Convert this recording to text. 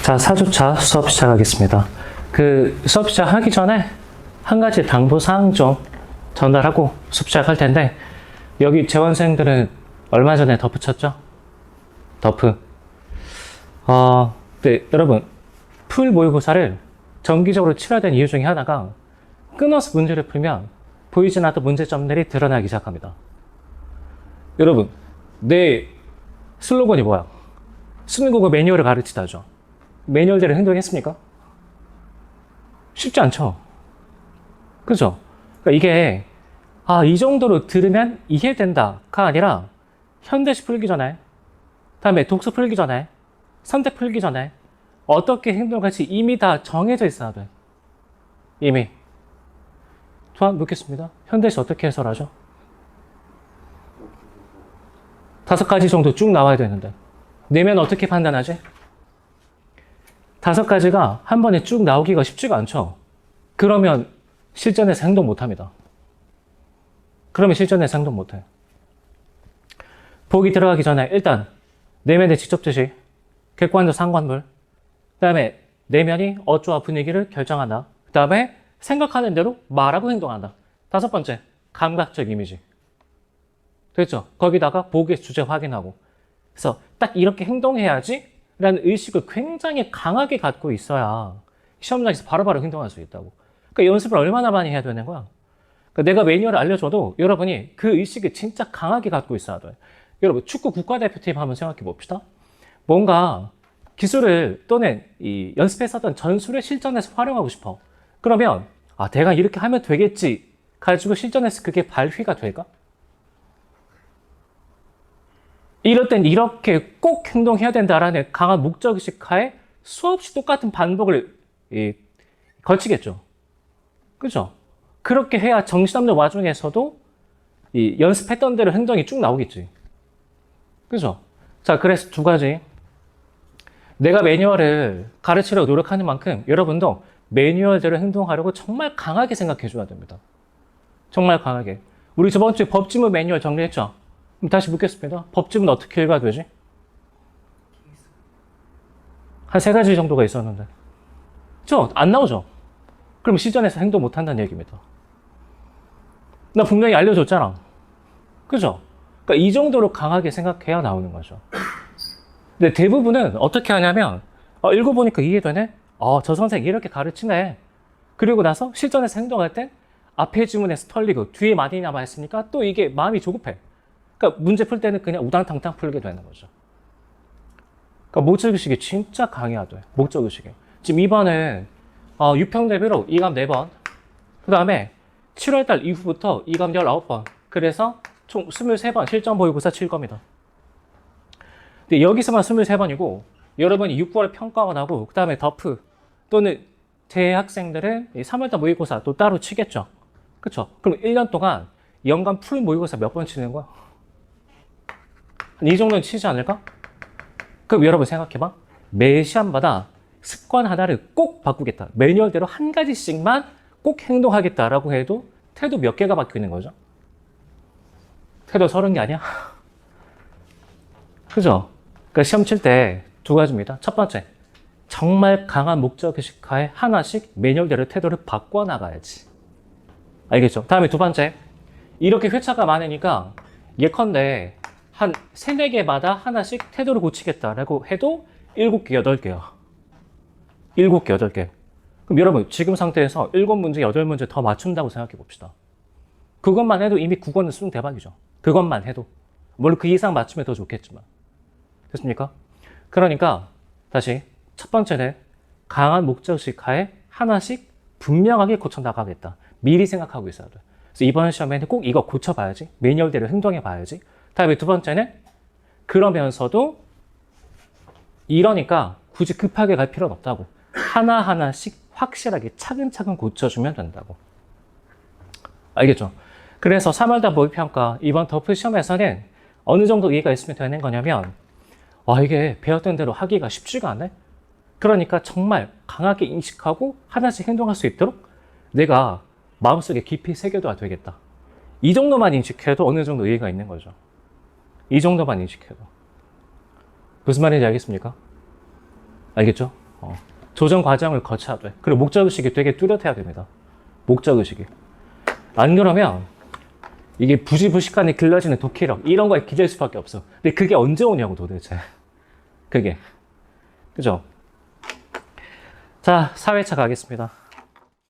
자, 4주차 수업 시작하겠습니다. 수업 시작하기 전에 한 가지 당부사항 좀 전달하고 수업 시작할 텐데, 여기 재원생들은 얼마 전에 덧붙였죠? 덧프. 네, 여러분, 풀 모의고사를 정기적으로 치러야 되는 이유 중에 하나가 끊어서 문제를 풀면 보이지 않았던 문제점들이 드러나기 시작합니다. 여러분, 내 슬로건이 뭐야? 수능국어 매뉴얼을 가르치다죠. 매뉴얼대로 행동했습니까? 쉽지 않죠. 그죠? 그러니까 이게 이 정도로 들으면 이해된다가 아니라 현대시 풀기 전에, 다음에 독서 풀기 전에, 선택 풀기 전에 어떻게 행동할지 이미 다 정해져 있어야 돼. 이미. 좋아, 묻겠습니다. 현대시 어떻게 해설하죠? 5가지 정도 쭉 나와야 되는데 내면 어떻게 판단하지? 5가지가 한 번에 쭉 나오기가 쉽지가 않죠. 그러면 실전에서 행동 못합니다. 그러면 실전에서 행동 못해. 보기 들어가기 전에 일단 내면의 직접 지시, 객관적 상관물, 그 다음에 내면이 어조와 분위기를 결정한다. 그 다음에 생각하는 대로 말하고 행동한다. 5번째, 감각적 이미지. 됐죠? 거기다가 보기의 주제 확인하고. 그래서 딱 이렇게 행동해야지 라는 의식을 굉장히 강하게 갖고 있어야 시험장에서 바로바로 행동할 수 있다고. 그러니까 연습을 얼마나 많이 해야 되는 거야? 그러니까 내가 매뉴얼을 알려줘도 여러분이 그 의식을 진짜 강하게 갖고 있어야 돼. 여러분, 축구 국가대표팀 한번 생각해 봅시다. 뭔가 기술을 또는 이 연습했었던 전술을 실전에서 활용하고 싶어. 그러면 내가 이렇게 하면 되겠지 가지고 실전에서 그게 발휘가 될까? 이럴 땐 이렇게 꼭 행동해야 된다라는 강한 목적의식 하에 수없이 똑같은 반복을 걸치겠죠. 그죠? 그렇게 해야 정신없는 와중에서도 연습했던 대로 행동이 쭉 나오겠지. 그죠? 자, 그래서 2가지. 내가 매뉴얼을 가르치려고 노력하는 만큼 여러분도 매뉴얼대로 행동하려고 정말 강하게 생각해 줘야 됩니다. 정말 강하게. 우리 저번 주에 법지문 매뉴얼 정리했죠? 그럼 다시 묻겠습니다. 법지문 어떻게 읽어야 되지? 한 3가지 정도가 있었는데. 그죠? 안 나오죠? 그럼 실전에서 행동 못 한다는 얘기입니다. 나 분명히 알려줬잖아. 그죠? 그러니까 이 정도로 강하게 생각해야 나오는 거죠. 근데 대부분은 어떻게 하냐면, 읽어보니까 이해되네? 저 선생님 이렇게 가르치네. 그리고 나서 실전에서 행동할 땐 앞에 지문에서 털리고 뒤에 많이 남아있으니까 또 이게 마음이 조급해. 그러니까 문제 풀 때는 그냥 우당탕탕 풀게 되는 거죠. 그러니까 목적의식이 진짜 강해야 돼. 목적의식이. 지금 이번은 유평 대비로 2감 4번. 그 다음에 7월달 이후부터 2감 19번. 그래서 총 23번 실전 모의고사 칠 겁니다. 근데 여기서만 23번이고 여러분이 6개월 평가원 하고 그 다음에 더프 또는 재학생들은 3월달 모의고사 또 따로 치겠죠. 그쵸? 그럼 1년 동안 연간 풀 모의고사 몇 번 치는 거야? 이 정도는 치지 않을까? 그럼 여러분 생각해봐. 매 시험마다 습관 하나를 꼭 바꾸겠다. 매뉴얼대로 한 가지씩만 꼭 행동하겠다라고 해도 태도 몇 개가 바뀌는 거죠? 태도 30개 아니야? 그죠? 그러니까 시험 칠 때 2가지입니다. 첫 번째, 정말 강한 목적의식 하에 하나씩 매뉴얼대로 태도를 바꿔나가야지. 알겠죠? 다음에 2번째, 이렇게 회차가 많으니까 예컨대 한 3, 4개마다 하나씩 태도를 고치겠다라고 해도 7개, 8개야. 7개, 8개. 그럼 여러분, 지금 상태에서 7문제, 8문제 더 맞춘다고 생각해 봅시다. 그것만 해도 이미 국어는 수능 대박이죠. 그것만 해도. 물론 그 이상 맞추면 더 좋겠지만. 됐습니까? 그러니까 다시 첫 번째는 강한 목적의식 하에 하나씩 분명하게 고쳐나가겠다. 미리 생각하고 있어야 돼. 그래서 이번 시험에는 꼭 이거 고쳐봐야지. 매뉴얼대로 행동해봐야지. 다음에 2번째는 그러면서도 이러니까 굳이 급하게 갈 필요는 없다고. 하나하나씩 확실하게 차근차근 고쳐주면 된다고. 알겠죠? 그래서 3월달 모의평가 이번 더프 시험에서는 어느 정도 이해가 있으면 되는 거냐면 이게 배웠던 대로 하기가 쉽지가 않네? 그러니까 정말 강하게 인식하고 하나씩 행동할 수 있도록 내가 마음속에 깊이 새겨둬야 되겠다. 이 정도만 인식해도 어느 정도 이해가 있는 거죠. 이 정도만 인식해도. 무슨 말인지 알겠습니까? 알겠죠? 조정 과정을 거쳐야 돼. 그리고 목적의식이 되게 뚜렷해야 됩니다. 목적의식이. 안 그러면 이게 부지부식간에 길러지는 독해력 이런 거에 기댈 수밖에 없어. 근데 그게 언제 오냐고 도대체. 그게. 그죠? 자, 4회차 가겠습니다.